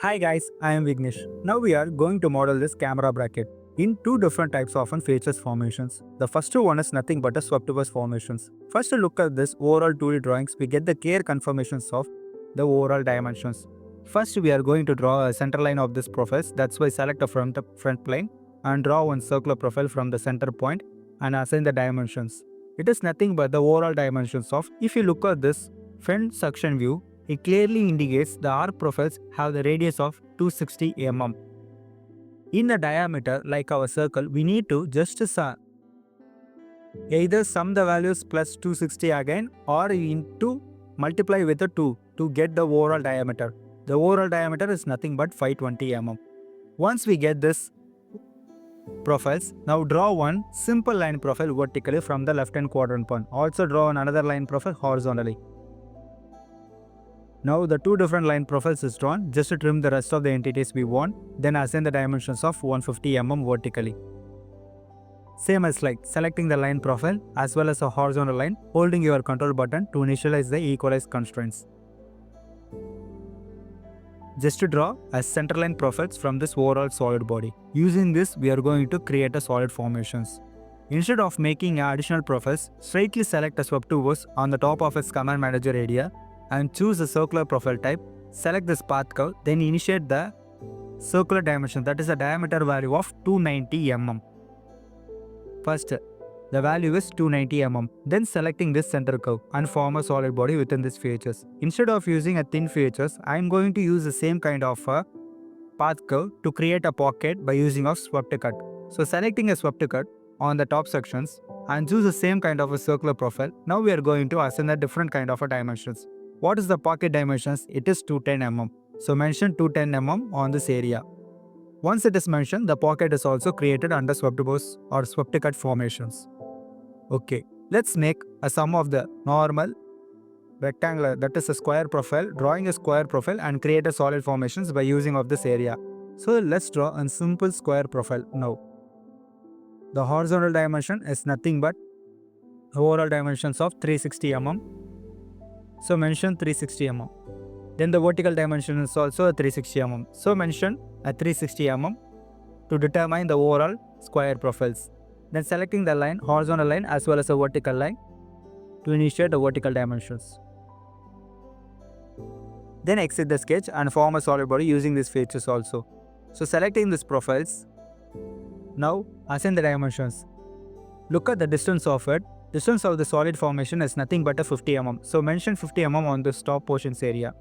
Hi guys, I am Vignesh. Now we are going to model this camera bracket in two different types of features formations. The first one is nothing but a swept-bus formations. First look at this overall 2D drawings, we get the clear confirmations of the overall dimensions. First we are going to draw a center line of this profile, that's why select a front plane and draw one circular profile from the center point and assign the dimensions. It is nothing but the overall dimensions of, if you look at this front section view, it clearly indicates the arc profiles have the radius of 260 mm. In the diameter, like our circle, we need to just either sum the values plus 260 again or into multiply with the 2 to get the overall diameter. The overall diameter is nothing but 520 mm. Once we get this profiles, now draw one simple line profile vertically from the left hand quadrant point. Also draw another line profile horizontally. Now the two different line profiles is drawn, just to trim the rest of the entities we want, then assign the dimensions of 150 mm vertically. Same as like selecting the line profile as well as a horizontal line, holding your control button to initialize the equalize constraints. Just to draw a centerline profiles from this overall solid body. Using this, we are going to create a solid formations. Instead of making additional profiles, straightly select a swept to on the top of its command manager area and choose the circular profile type, select this path curve, then initiate the circular dimension, that is a diameter value of 290 mm. First, the value is 290 mm, then selecting this center curve and form a solid body within these features. Instead of using a thin features, I am going to use the same kind of a path curve to create a pocket by using of swept cut. So selecting a swept cut on the top sections and choose the same kind of a circular profile. Now we are going to assign a different kind of a dimensions. What is the pocket dimensions? It is 210 mm. So mention 210 mm on this area. Once it is mentioned, the pocket is also created under swept bus or swept cut formations. Okay, let's make a sum of the normal rectangular, that is a square profile, drawing a square profile and create a solid formations by using of this area. So let's draw a simple square profile now. The horizontal dimension is nothing but overall dimensions of 360 mm. So mention 360 mm. Then the vertical dimension is also a 360 mm. So mention a 360 mm to determine the overall square profiles. Then selecting the line, horizontal line as well as a vertical line to initiate the vertical dimensions. Then exit the sketch and form a solid body using these features also. So selecting these profiles, now assign the dimensions. Look at the distance of it. Distance of the solid formation is nothing but a 50 mm. So mention 50 mm on this top portions area.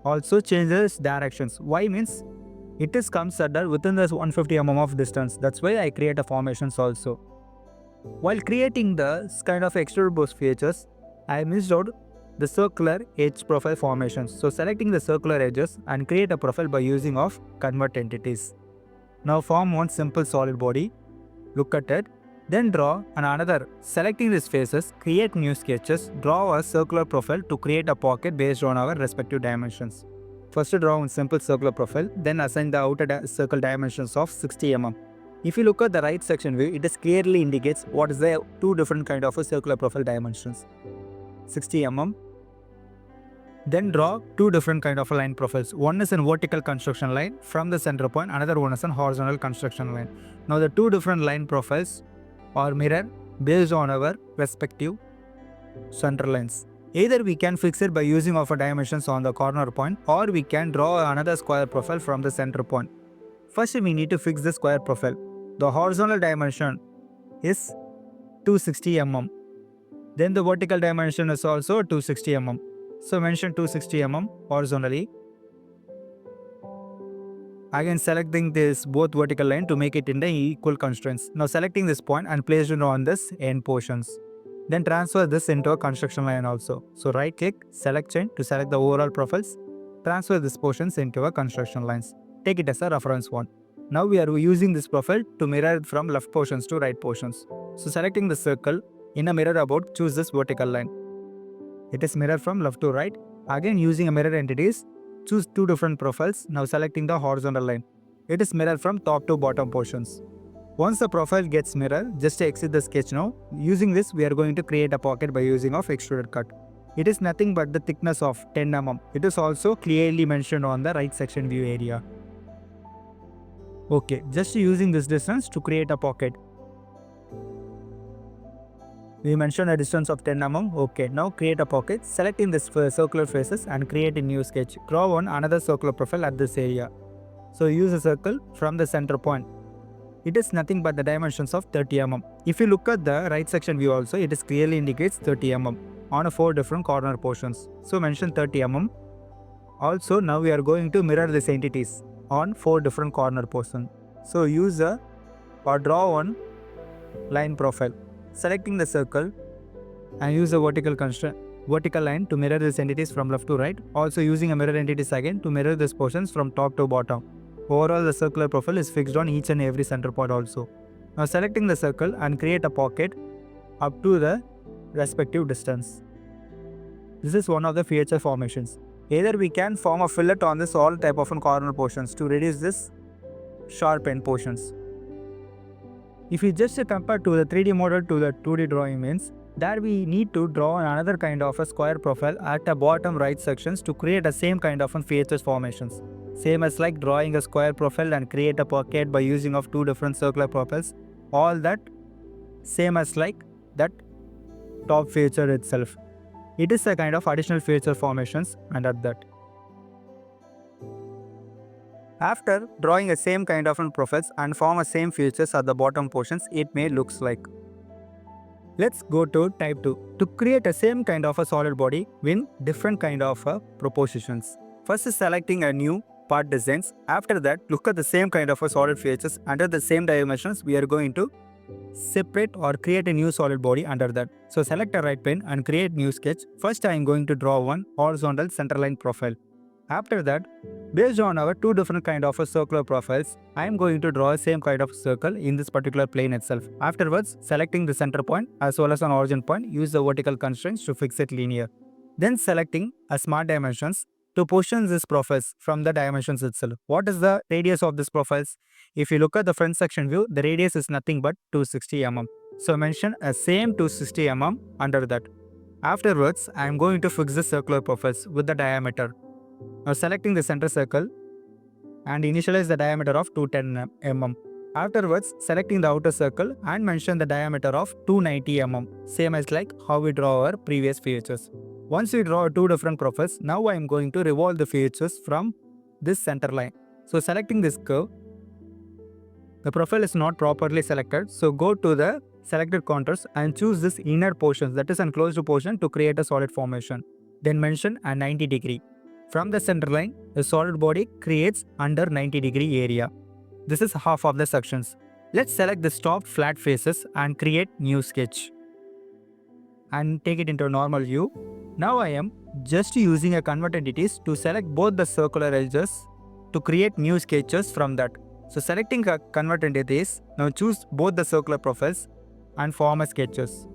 Also change its directions. Why means it is considered within this 150 mm of distance. That's why I create a formations also. While creating this kind of extrude bus features, I missed out the circular edge profile formations. So selecting the circular edges and create a profile by using of convert entities. Now form one simple solid body. Look at it. Then draw another. Selecting these faces, create new sketches, draw a circular profile to create a pocket based on our respective dimensions. First draw one simple circular profile, then assign the outer circle dimensions of 60 mm. If you look at the right section view, it is clearly indicates what is the two different kind of a circular profile dimensions. 60 mm. Then draw two different kind of line profiles. One is a vertical construction line from the center point, another one is a horizontal construction line. Now the two different line profiles or mirror based on our respective center lines. Either we can fix it by using of a dimensions on the corner point or we can draw another square profile from the center point. First we need to fix the square profile. The horizontal dimension is 260 mm. Then the vertical dimension is also 260 mm. So mention 260 mm horizontally. Again selecting this both vertical line to make it in the equal constraints. Now selecting this point and place it on this end portions. Then transfer this into a construction line also. So right click, select chain to select the overall profiles. Transfer this portions into a construction lines. Take it as a reference one. Now we are using this profile to mirror it from left portions to right portions. So selecting the circle, in a mirror about, choose this vertical line. It is mirror from left to right. Again using a mirror entities, choose two different profiles, now selecting the horizontal line. It is mirror from top to bottom portions. Once the profile gets mirror, just exit the sketch now. Using this, we are going to create a pocket by using of extruded cut. It is nothing but the thickness of 10 mm. It is also clearly mentioned on the right section view area. Okay, just using this distance to create a pocket. We mentioned a distance of 10 mm. Okay, now create a pocket. Selecting this circular faces and create a new sketch. Draw on another circular profile at this area. So use a circle from the center point. It is nothing but the dimensions of 30 mm. If you look at the right section view also, it is clearly indicates 30 mm on 4 different corner portions. So mention 30 mm. Also now we are going to mirror these entities on 4 different corner portions. So use a or draw one line profile. Selecting the circle and use a vertical line to mirror these entities from left to right. Also using a mirror entities again to mirror these portions from top to bottom. Overall, the circular profile is fixed on each and every center point also. Now selecting the circle and create a pocket up to the respective distance. This is one of the feature formations. Either we can form a fillet on this all type of corner portions to reduce this sharp end portions. If we just compare to the 3D model to the 2D drawing means, there we need to draw another kind of a square profile at the bottom right sections to create the same kind of features formations. Same as like drawing a square profile and create a pocket by using of 2 different circular profiles. All that same as like that top feature itself. It is a kind of additional feature formations under that. After drawing the same kind of profiles and form the same features at the bottom portions, it may looks like. Let's go to type 2. To create a same kind of a solid body with different kind of propositions. First is selecting a new part designs. After that, look at the same kind of a solid features under the same dimensions. We are going to separate or create a new solid body under that. So select a right pen and create new sketch. First I am going to draw one horizontal centerline profile. After that, based on our 2 different kind of circular profiles, I am going to draw the same kind of circle in this particular plane itself. Afterwards, selecting the center point as well as an origin point, use the vertical constraints to fix it linear. Then selecting a smart dimensions to position these profiles from the dimensions itself. What is the radius of these profiles? If you look at the front section view, the radius is nothing but 260 mm. So mention a same 260 mm under that. Afterwards, I am going to fix the circular profiles with the diameter. Now selecting the center circle and initialize the diameter of 210 mm. Afterwards, selecting the outer circle and mention the diameter of 290 mm. Same as like how we draw our previous features. Once we draw 2 different profiles, now I am going to revolve the features from this center line. So selecting this curve, the profile is not properly selected. So go to the selected contours and choose this inner portion, that is enclosed portion, to create a solid formation. Then mention a 90 degree. From the center line, the solid body creates under 90 degree area. This is half of the sections. Let's select the top flat faces and create new sketch. And take it into a normal view. Now I am just using a convert entities to select both the circular edges to create new sketches from that. So selecting a convert entities, now choose both the circular profiles and form a sketches.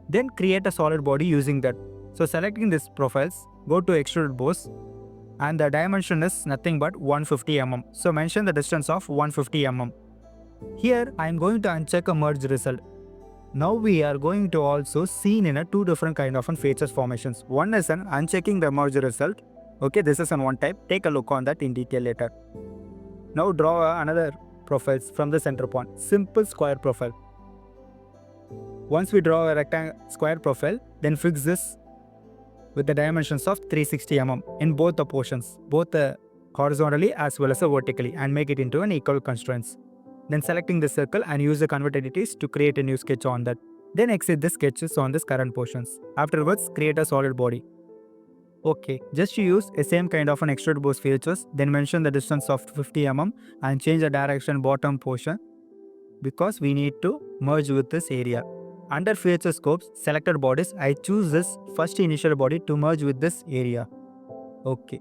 Then create a solid body using that. So selecting these profiles, go to extruded boss and the dimension is nothing but 150 mm. So mention the distance of 150 mm. Here I am going to uncheck a merge result. Now we are going to also see in a 2 different kind of features formations. One is an unchecking the merge result. Okay, this is an one type. Take a look on that in detail later. Now draw another profiles from the center point. Simple square profile. Once we draw a rectangle square profile, then fix this with the dimensions of 360 mm in both the portions, both horizontally as well as vertically, and make it into an equal constraints. Then selecting the circle and use the convert entities to create a new sketch on that. Then exit the sketches on this current portions. Afterwards, create a solid body. Okay, just use a same kind of an extrude boss features, then mention the distance of 50 mm and change the direction bottom portion because we need to merge with this area. Under feature scopes, selected bodies, I choose this first initial body to merge with this area. Okay.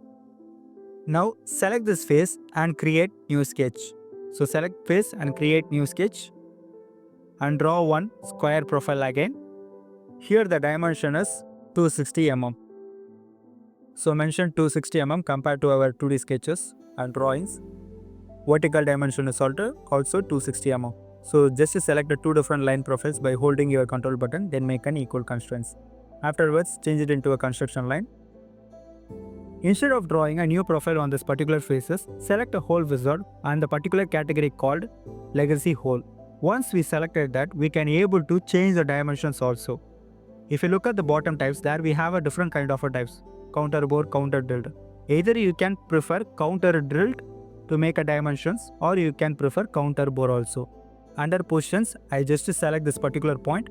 Now select this face and create new sketch. So select face and create new sketch and draw one square profile again. Here the dimension is 260 mm. So mention 260 mm compared to our 2D sketches and drawings. Vertical dimension is also 260 mm. So just select the 2 different line profiles by holding your control button, then make an equal constraints. Afterwards, change it into a construction line. Instead of drawing a new profile on this particular faces, select a hole wizard and the particular category called legacy hole. Once we selected that, we can able to change the dimensions also. If you look at the bottom types, there we have a different kind of a types, counter bore, counter drilled. Either you can prefer counter drilled to make a dimensions, or you can prefer counter bore also. Under positions, I just select this particular point.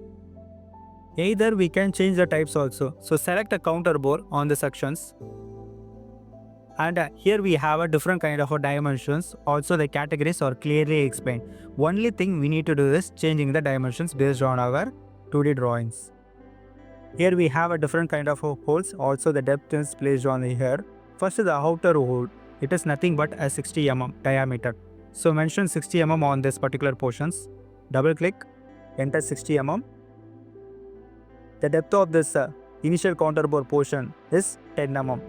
Either we can change the types also. So select a counter bore on the sections. And here we have a different kind of a dimensions. Also the categories are clearly explained. Only thing we need to do is changing the dimensions based on our 2D drawings. Here we have a different kind of holes. Also the depth is placed on here. First the outer hole. It is nothing but a 60 mm diameter. So mention 60 mm on this particular portions. Double click, enter 60 mm. The depth of this initial counter bore portion is 10 mm.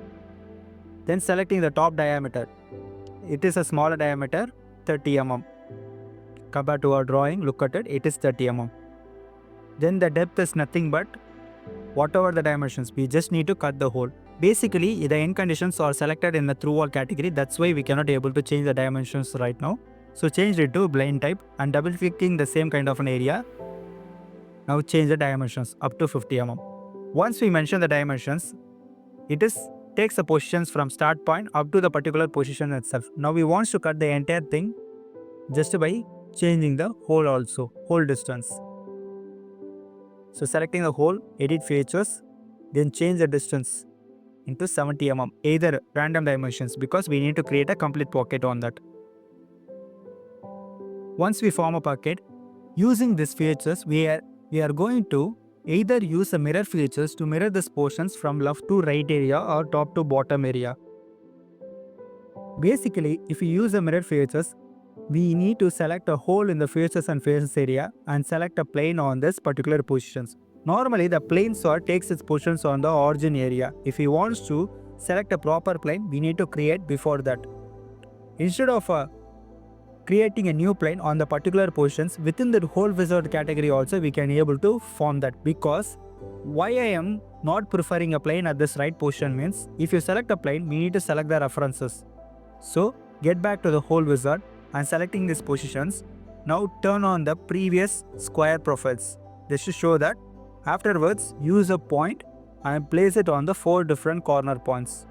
Then selecting the top diameter. It is a smaller diameter, 30 mm. Compared to our drawing, look at it, it is 30 mm. Then the depth is nothing but whatever the dimensions, we just need to cut the hole. Basically, the end conditions are selected in the through wall category. That's why we cannot able to change the dimensions right now. So change it to blind type and double clicking the same kind of an area. Now change the dimensions up to 50 mm. Once we mention the dimensions, it takes the positions from start point up to the particular position itself. Now we want to cut the entire thing just by changing the hole also, hole distance. So selecting the hole, edit features, then change the distance into 70 mm, either random dimensions, because we need to create a complete pocket on that. Once we form a pocket, using these features, we are going to either use the mirror features to mirror these portions from left to right area or top to bottom area. Basically, if you use the mirror features, we need to select a hole in the features and faces area and select a plane on this particular positions. Normally, the plane sort takes its positions on the origin area. If he wants to select a proper plane, we need to create before that. Instead of creating a new plane on the particular positions, within the hole wizard category also we can able to form that. Because why I am not preferring a plane at this right position means, if you select a plane, we need to select the references. So get back to the hole wizard and selecting these positions. Now turn on the previous square profiles. This should show that. Afterwards, use a point and place it on the 4 different corner points.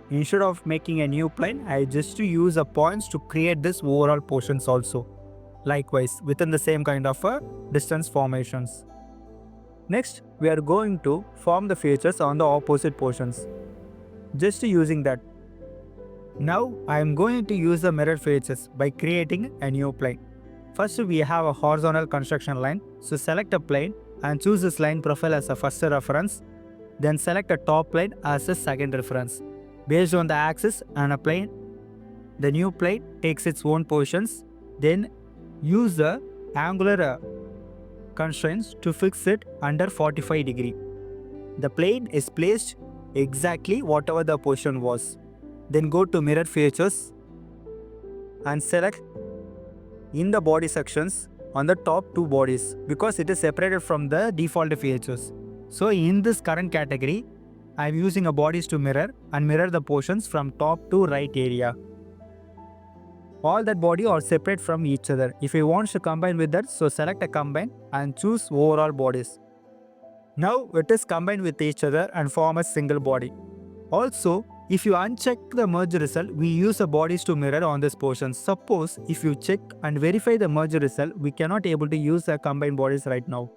Instead of making a new plane, I just use a points to create this overall portions also. Likewise, within the same kind of distance formations. Next, we are going to form the features on the opposite portions. Just using that. Now, I am going to use the mirror features by creating a new plane. First, we have a horizontal construction line. So select a plane and choose this line profile as a first reference. Then select a top plane as a second reference. Based on the axis and a plane, the new plane takes its own positions. Then use the angular constraints to fix it under 45 degree. The plane is placed exactly whatever the position was. Then go to mirror features and select in the body sections on the top 2 bodies, because it is separated from the default features. So in this current category, I am using a bodies to mirror and mirror the portions from top to right area. All that body are separate from each other. If you want to combine with that, so select a combine and choose overall bodies. Now it is combined with each other and form a single body. Also, if you uncheck the merge result, we use the bodies to mirror on this portion. Suppose if you check and verify the merge result, we cannot able to use the combined bodies right now,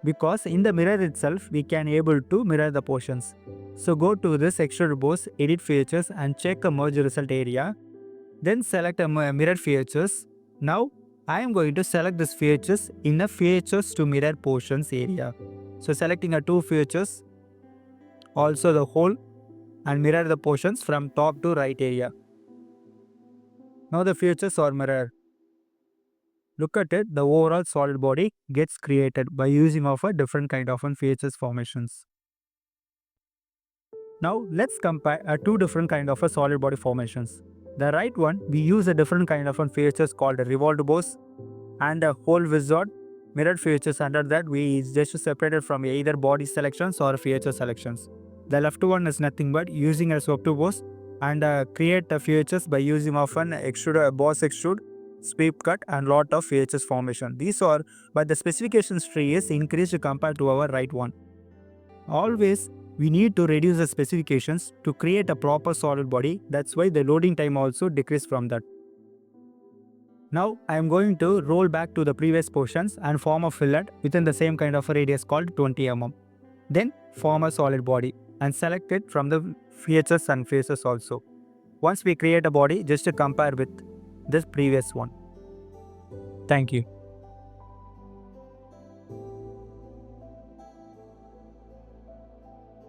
because in the mirror itself we can able to mirror the portions. So go to this extrude boss, edit features and check a merge result area. Then select a mirror features. Now I am going to select this features in the features to mirror portions area. So selecting a 2 features, also the whole, and mirror the portions from top to right area. Now the features are mirrored. Look at it, the overall solid body gets created by using of a different kind of features formations. Now let's compare 2 different kind of solid body formations. The right one, we use a different kind of features called a revolved boss and a hole wizard. mirrored features. Under that, we just separated from either body selections or feature selections. The left one is nothing but using a soap to boss and create the features by using of an extrude, boss extrude, sweep cut and lot of features formation. These are, but the specifications tree is increased compared to our right one. Always we need to reduce the specifications to create a proper solid body. That's why the loading time also decrease from that. Now I am going to roll back to the previous portions and form a fillet within the same kind of a radius called 20 mm. Then form a solid body and select it from the features and faces also. Once we create a body, just to compare with this previous one. Thank you.